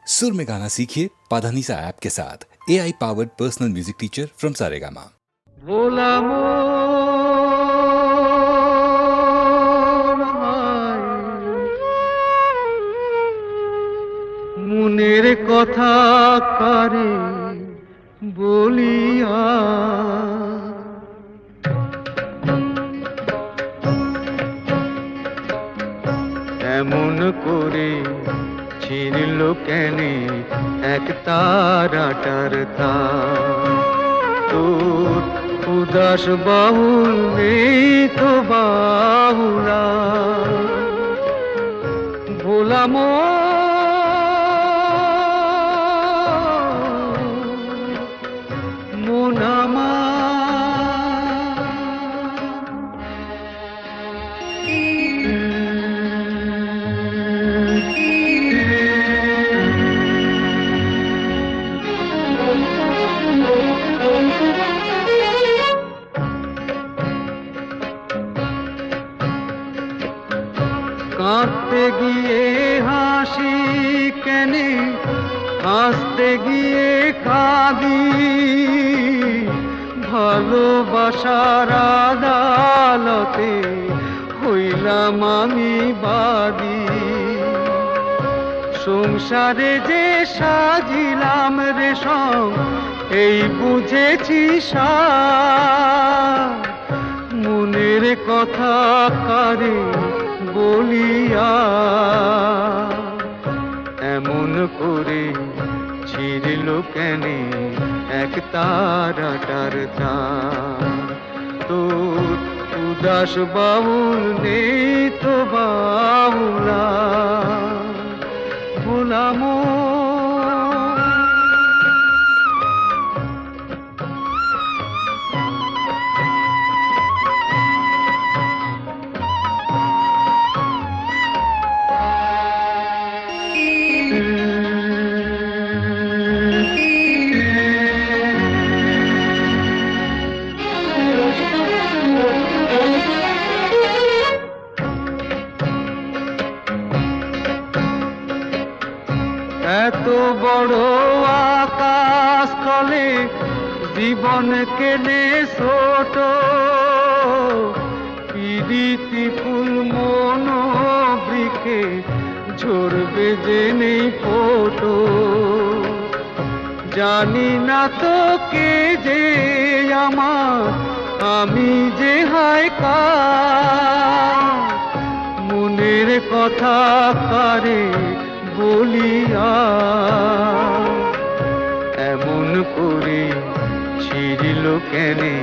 सुर में गाना सीखिए पाधानीसा ऐप के साथ AI powered personal music teacher from Saregama. भोला মনের কথা কারে বলিয়া এমন করে ছিঁড়ল কেনে এক তারাটার তার তোর উদাস বাহুল নেই তো বাহুলা ভোলা মন আমার কাঁদতে গিয়ে হাসি কেনে হাসতে গিয়ে কাঁদি ভালোবাসার আদালতে হইলাম আমি বাদী সংসারে যে সাজিলাম রেশম এই বুঝেছি সার মনের কথা কারে বলিয়া এমন করে ছিঁড়ল কেনে এক তারাটার তার তোর উদাস বাউল নেই তো বাউলা ভোলাম এত বড় আকাশ তলে জীবন কেনে ছোট পিরিতি ফুল মন বৃক্ষে ঝরবে যে নেই ফোটো জানি না তো কে যে আমার আমি যে হায় কার মনের কথা কারে বলিয়া এমন করে ছিঁড়ল কেনে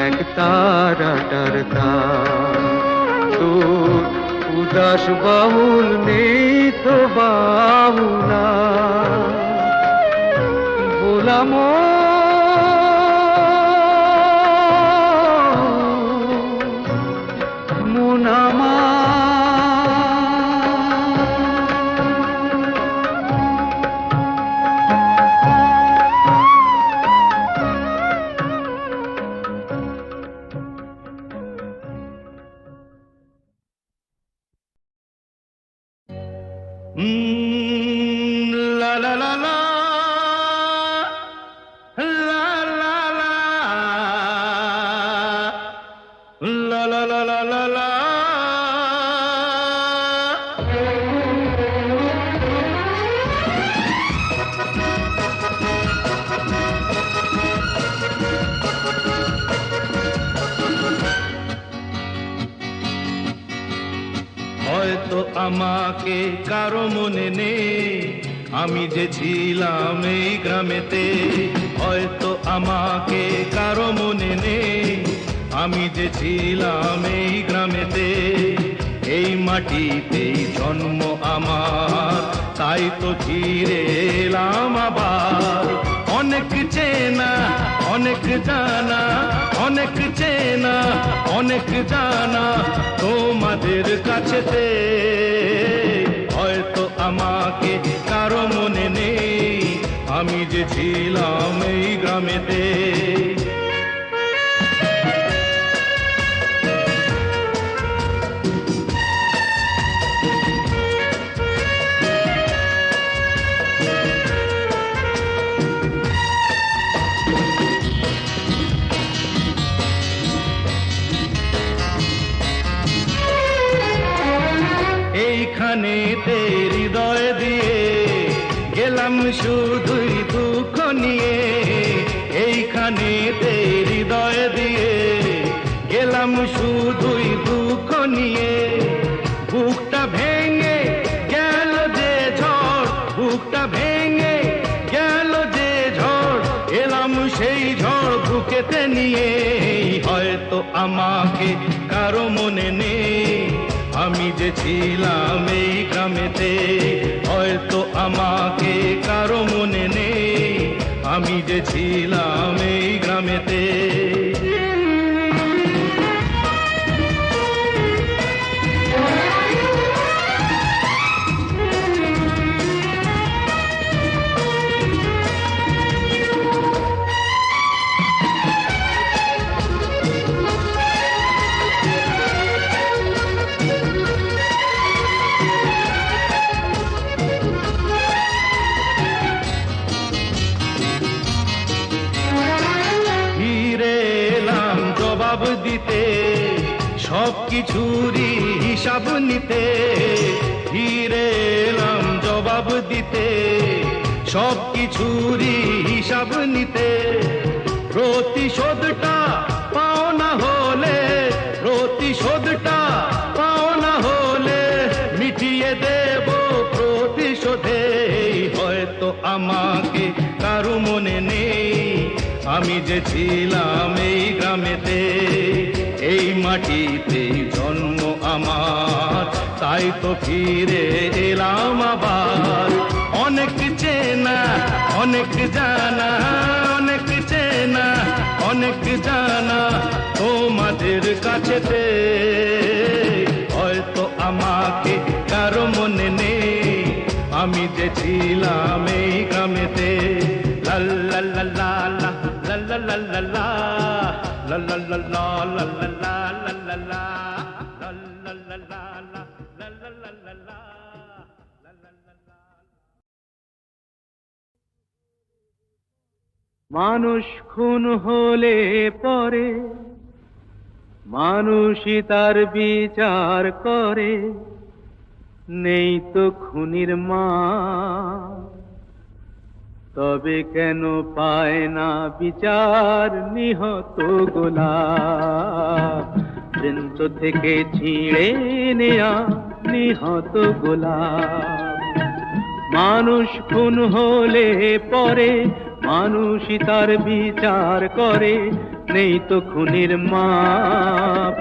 এক তারাটার তার তোর উদাস বাহুল নেই তো বাহুলা বলাম মন আমার la la la la la la la la la la la la হয়তো আমাকে কারো মনে নেই আমি যে ছিলাম এই গ্রামেতে হয়তো আমাকে কারো মনে নেই আমি যে ছিলাম এই গ্রামেতে এই মাটিতেই জন্ম আমার তাই তো ফিরে এলাম আবার অনেক চেনা অনেক জানা অনেক চেনা অনেক জানা তোমাদের কাছেতে হয়তো আমাকে কারো মনে নেই আমি যে ছিলাম এই গ্রামেতে গেলাম শুধুই দুঃখ নিয়ে, এইখানে হৃদয় দিয়ে গেলাম শুধুই দুঃখ নিয়ে। বুকটা ভেঙে গেল যে ঝড়, বুকটা ভেঙে গেল যে ঝড়, এলাম সেই ঝড় বুকেতে নিয়ে। হয়তো আমাকে কারো মনে নেই, আমি যে ছিলাম এই গ্রামেতে। হয়তো আমাকে কারো মনে নেই, আমি যে ছিলাম এই গ্রামেতে। জবাব দিতে সব কিছুরই হিসাব নিতে, ফিরে এলাম জবাব দিতে সব কিছুরই হিসাব নিতে। প্রতিশোধটা পাওনা হলে, প্রতিশোধটা পাওনা হলে মিটিয়ে দেব প্রতিশোধে। হয়তো আমাকে কারো মনে নেই, আমি যে ছিলাম এই গ্রামেতে। এই মাটিতে জন্ম আমার, তাই তো ফিরে এলাম আবার। অনেক চেনা অনেক জানা, অনেক চেনা অনেক জানা তোমাদের কাছেতে। হয়তো আমাকে কারো মনে নেই, আমি যে ছিলাম এই গ্রামেতে। লা লা লা লা লা la la la la la la la la la la la la la la la la la la la. মানুষ খুন হলে পরে মানুষই তার বিচার করে, নেই তো খুনির মা। তবে কেন পায় না বিচার নিহত গোলাপ, বৃন্ত থেকে ছিঁড়ে নেয়া নিহত গোলাপ। মানুষ খুন হলে পরে মানুষই তার বিচার করে, নেই তো খুনির মাপ।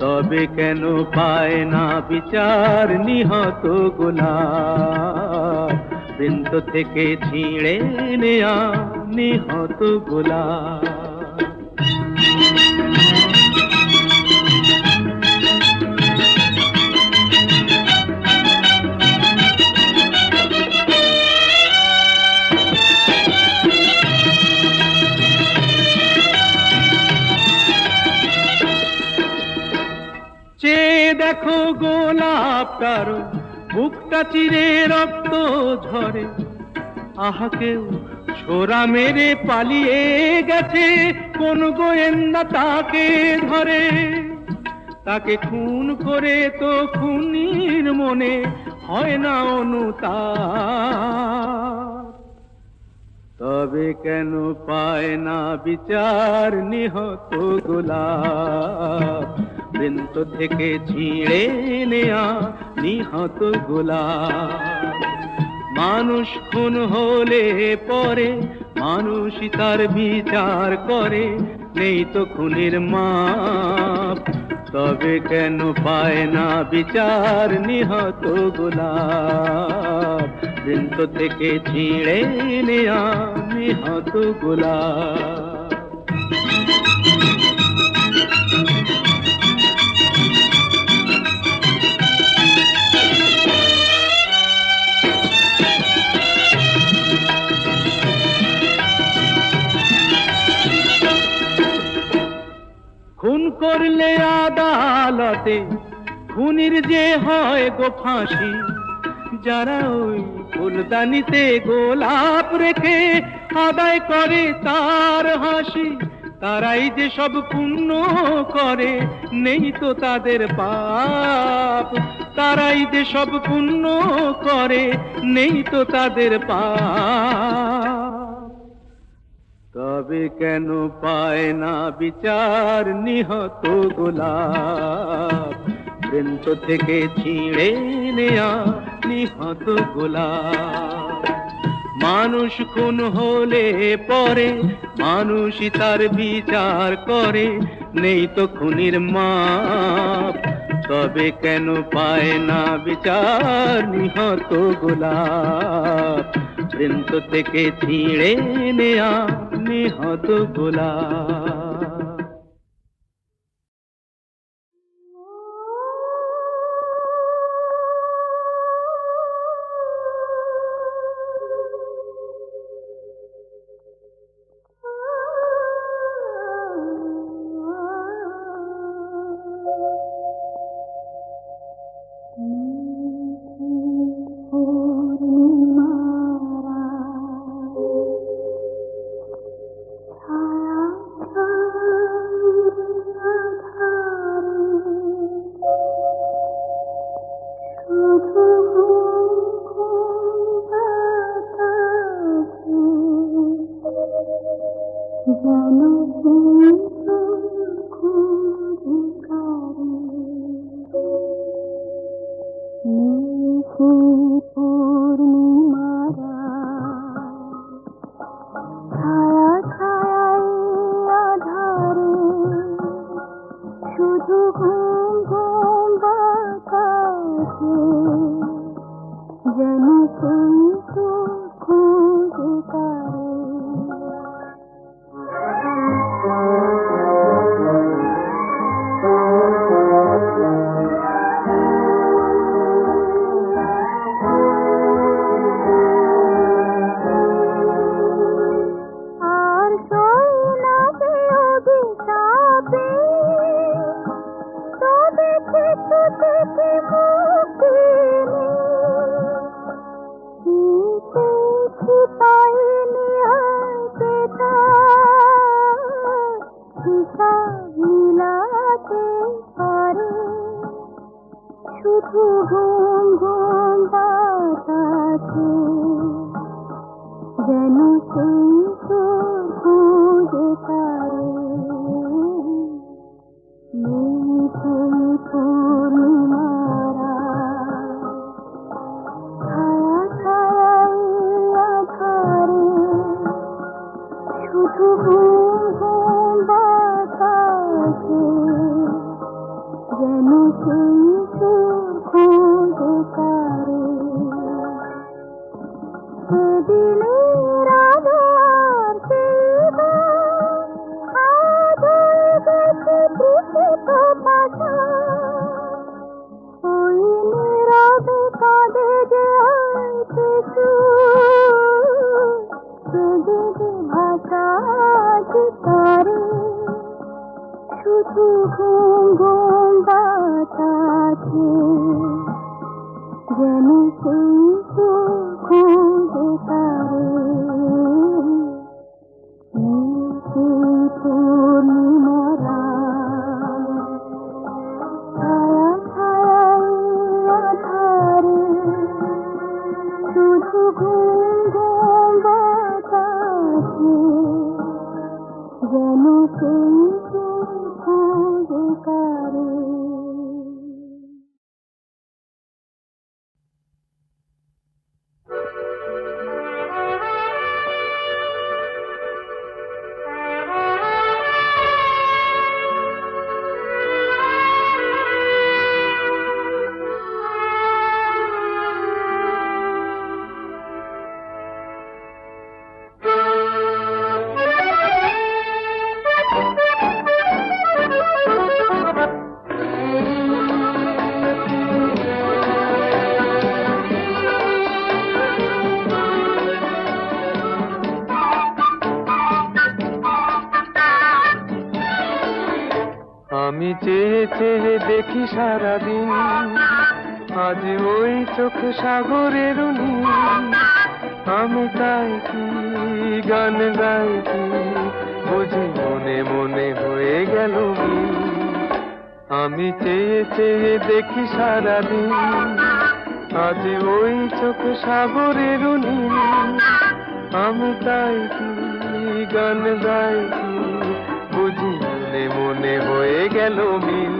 তবে কেন পায় না বিচার নিহত গোলাপ, বৃন্ত থেকে ছিঁড়ে নেয়া নিহত গোলাপ। চেয়ে দেখো গোলাপটার বুকটা চিরে রক্ত ঝরে। আহা কেউ ছোরা মেরে পালিয়ে গেছে, কোন গোয়েন্দা তাকে ধরে। তাকে খুন করে তো খুনির মনে হয় না অনুতাপ। তবে কেন পায় না বিচার নিহত গোলাপ, বৃন্ত থেকে ছিঁড়ে নেয়া নিহত গোলাপ। মানুষ খুন হলে পরে মানুষই তার বিচার করে, নেই তো খুনির মাপ। তবে কেন পায় না বিচার নিহত গোলাপ, বৃন্ত থেকে ছিঁড়ে নেয়া নিহত গোলাপ। খুন করলে আদালতে খুনির যে হয় গো ফাঁসি। যারা ওই ফুলদানিতে গোলাপ রেখে আদায় করে তার হাসি, তারাই যে সব পুণ্য করে, নেই তো তাদের পাপ। তারাই যে সব পুণ্য করে, নেই তো তাদের পাপ। তবে কেন পায় না বিচার নিহত গোলাপ, বৃন্ত থেকে ছিঁড়ে নেয়া নিহত গোলাপ। মানুষ খুন হলে পরে মানুষই তার বিচার করে, নেই তো খুনির মাপ। তবে কেন পায় না বিচার নিহত গোলাপ, বৃন্ত থেকে ছিঁড়ে নেয়া নিহত গোলাপ। আমি চেয়ে চেয়ে দেখি সারাদিন, আজ ওই চোখে সাগরের নীল। আমি তাই কি গান গাইছি, বুঝি মনে মনে হয়ে গেল মিল। আমি চেয়ে চেয়ে দেখি সারাদিন, আজ ওই চোখ সাগরের নীল। আমি তাই কি গান গাই কি, বুঝি মনে মনে হয়ে গেল মিল।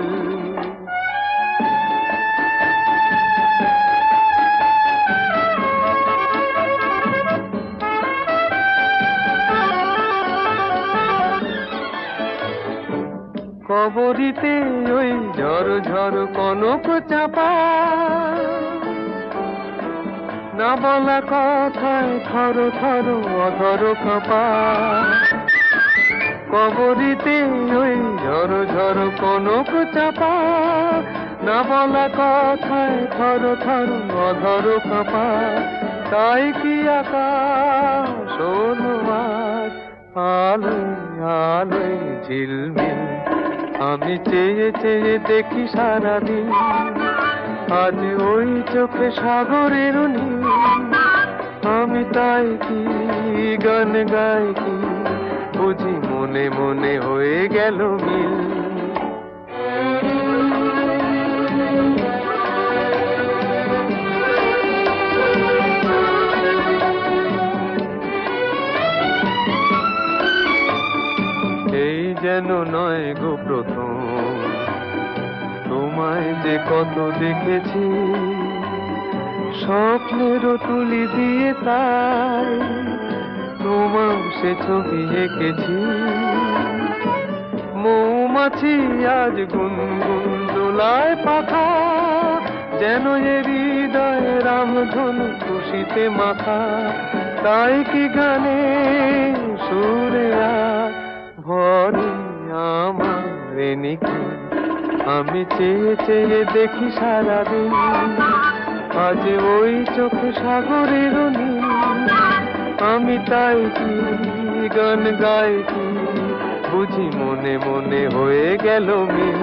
কবরীতে ওই ঝড় ঝড় কনক চাপা, না বলা কথায় থর থর অধর কাঁপা। কবরীতে ওই ঝড় ঝড় কনক চাপা, না বলা কথায় থর থর অধর কাঁপা। তাই কি আকাশ হলো আজ আলোয় আলোয় ঝিলমিল। আমি চেয়ে চেয়ে দেখি সারাদিন, আজ ওই চোখে সাগরের নীল। আমি তাই কি গান গাই কি, বুঝি মনে মনে হয়ে গেল মিল। এই যেন নয় গো প্রথম, তোমায় যে কত দেখেছি, স্বপ্নেরও তুলি দিয়ে তাই তোমার সে ছবি এঁকেছি। মৌমাছি আজ গুনগুন দোলায় পাখা, যেন এ হৃদয় রামধনু খুশিতে মাখা। তাই কি গানে সুরে আজ ভরে আমার নিখি। আমি চেয়ে চেয়ে দেখি সারাদিন, আজ ওই চোখে সাগরের নীল। আমি তাই কি গান গাই কি, বুঝি মনে মনে হয়ে গেল মিল।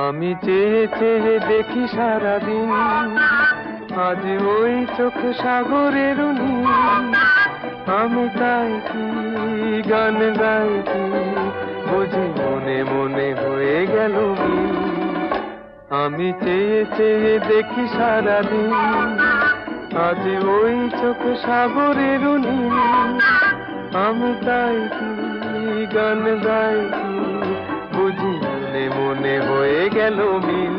আমি চেয়ে চেয়ে দেখি সারাদিন, আজ ওই চোখে সাগরের নীল। আমি তাই কি গান গাই কি, বুঝি মনে মনে হয়ে গেল মিল। আমি চেয়ে চেয়ে দেখি সারাদিন, আজ ওই চোখে সাগরের নীল। আমি তাই কি গান গাই কি, বুঝি মনে মনে হয়ে গেল মিল।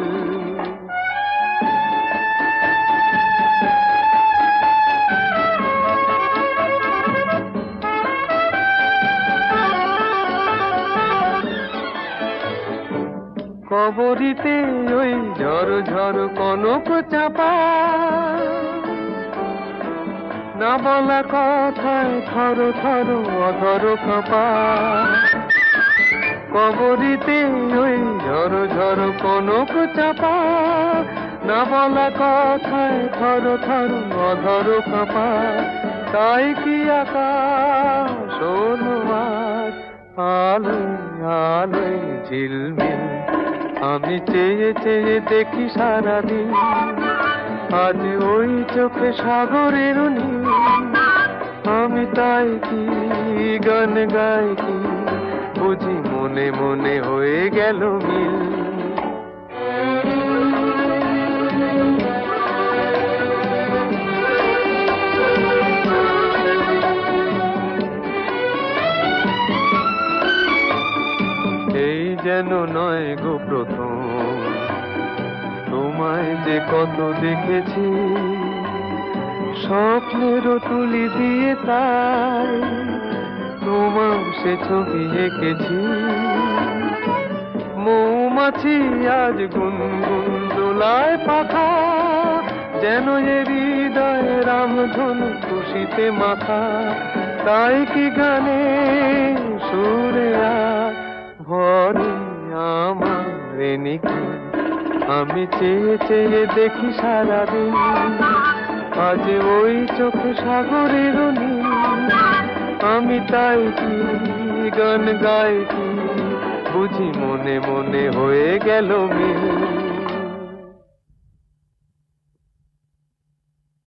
কবরীতে ওই ঝড় ঝড় কনক চাপা, না বলা কথায় থর থর অধর কাঁপা। কবরীতে ওই ঝড় ঝড় কনক চাপা, না বলা কথায় থর থর অধর কাঁপা। তাই কি আকাশ হলো আজ আলোয় আলোয় ঝিলমিল। আমি চেয়ে চেয়ে দেখি সারাদিন, আজ ওই চোখে সাগরের নীল। আমি তাই কি গান গাই কি, বুঝি মনে মনে হয়ে গেল মিল। এই যেন নয় গো প্রথম, তোমায় যে কত দেখেছি, স্বপ্নেরও তুলি দিয়ে তাই তোমার সে ছবি এঁকেছি। মৌমাছি মৌমাছি আজ গুনগুন দোলায় পাখা, যেন এ হৃদয়ে রামধনু খুশিতে মাখা। তাই কি গানে সুরে আজ ভরে আমার নিকি, আমি চেয়ে চেয়ে দেখি সারাদিন, আজ ওই চোখে সাগরের নীল। আমি তাই কি গান গাই কি, বুঝি মনে মনে হয়ে গেল মিল।